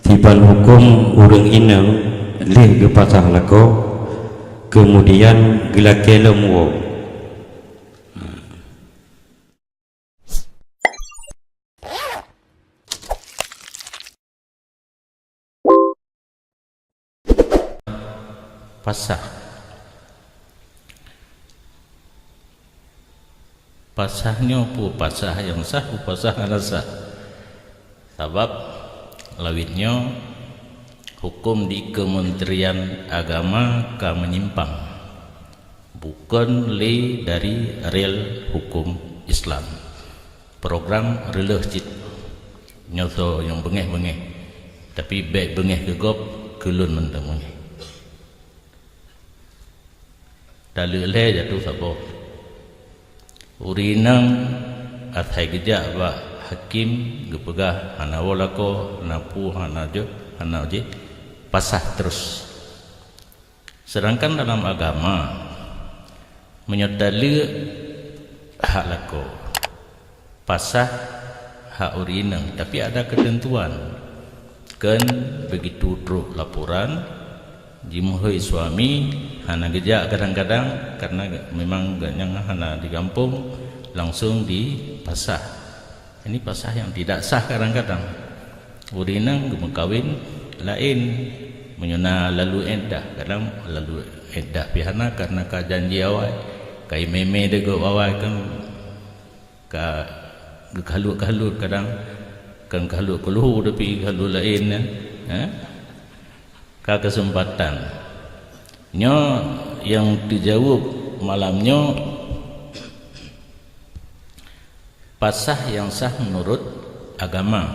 tiban hukum urang ina leh ke pasah lako kemudian gelake lemwo pasah. Pasahnya pu pasah yang sah, pu pasah yang sah. Sebab lawitnya hukum di Kementerian Agama ka menyimpang, bukan le dari real hukum Islam. Program relajit nyoso yang bengeh-bengeh, tapi baik bengeh gegop kelun mentang-mentang. Dalu le jatuh sabo urinang athai geja ba hakim gepegah hana walako napu hana je pasah terus. Sedangkan dalam agama menyodali hak lako pasah hak urinang, tapi ada ketentuan kan begitu teruk laporan jimuhoi suami hana gejak kadang-kadang karena memang yang hana di kampung langsung dipasah. Ini pasah yang tidak sah kadang-kadang. Urinang kawin lain menyuna lalu edah, kadang lalu edah pihana karena ka janji awal kai meme dego awal kan ka kalut-kalut kadang kan kalut keluh tapi kalut lain ka kesempatan nyo yang dijawab malamnya pasah yang sah menurut agama.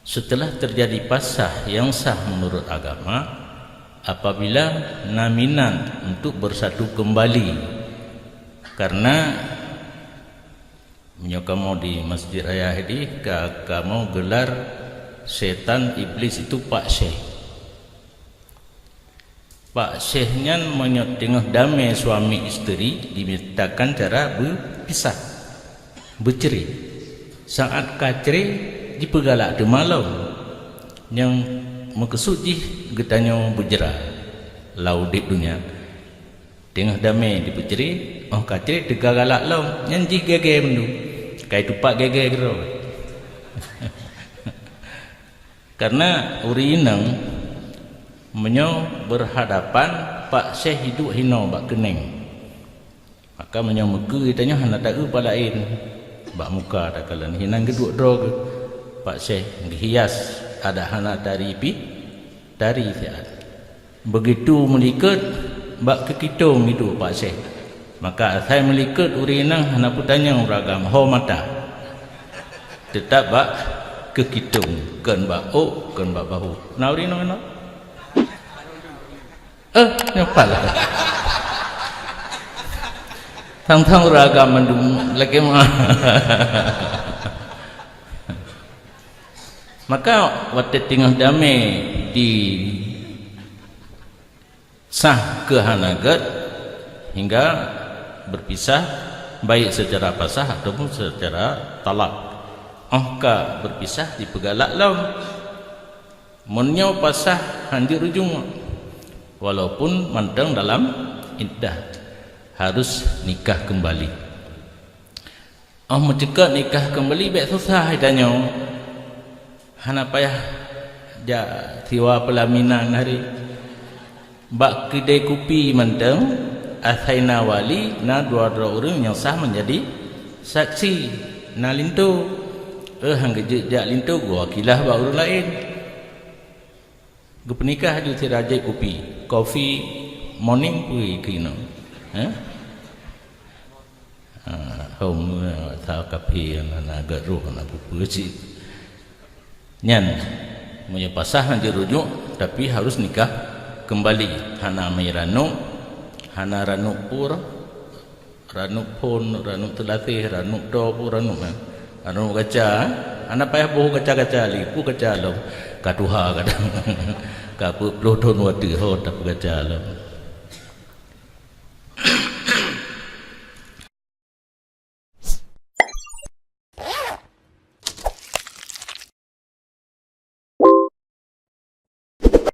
Setelah terjadi pasah yang sah menurut agama apabila naminan untuk bersatu kembali, karena kamu di Masjid Raya ini kamu gelar setan iblis itu Pak Syekh. Pak Syekhnya menyotengah damai suami isteri dimintakan cara berpisah bercerai. Saat kaceri dipegalak di malam yang mengkesuji getanya berjerah laudit dunia tengah damai dipercerai kaceri digagalak lam nyanji gege mendu kayak tupak gege gitu. Karena urinang menyo berhadapan Pak Syekh hidup hino bak kening, maka menyo muka ditanya hana tak palain bak muka tak kalan hinang geduk drog Pak Syekh dihias ada hana dari siat begitu melikat bak kekitung itu Pak Syekh, maka saya melikat urinang hana putanya uragam ho mata tetap bak kekitung kan bak kan bak bahu na urinang no nyapalah tang-tang ragam mendung lagi mah. Maka waktu tengah damai di sah ke hanagat hingga berpisah baik secara pasah ataupun secara talak. Ka berpisah di pegalak lam munnya pasah handir ujung walaupun mandang dalam iddah harus nikah kembali. Mencegah nikah kembali baik susah idahnya. Hana payah ja tiwa pelaminan hari bak kedai kopi mandang athaina wali na dua-dua orang yang sah menjadi saksi na lintu hang gejak lintu gua wakilah ba orang lain gu penikah ju tirajai kopi morning pui kino home tha kapi na garu na pupuci nyan punya pasah nanti rujuk tapi harus nikah kembali. Hana mai ranuk hana ranuk pur ranuk pun ranuk telatih ranuk do pur ranuk ranuk kaca hana payah boh kaca-kaca lipu kaca lo katuha kadang ka pu ploton wati ho tap kaca lo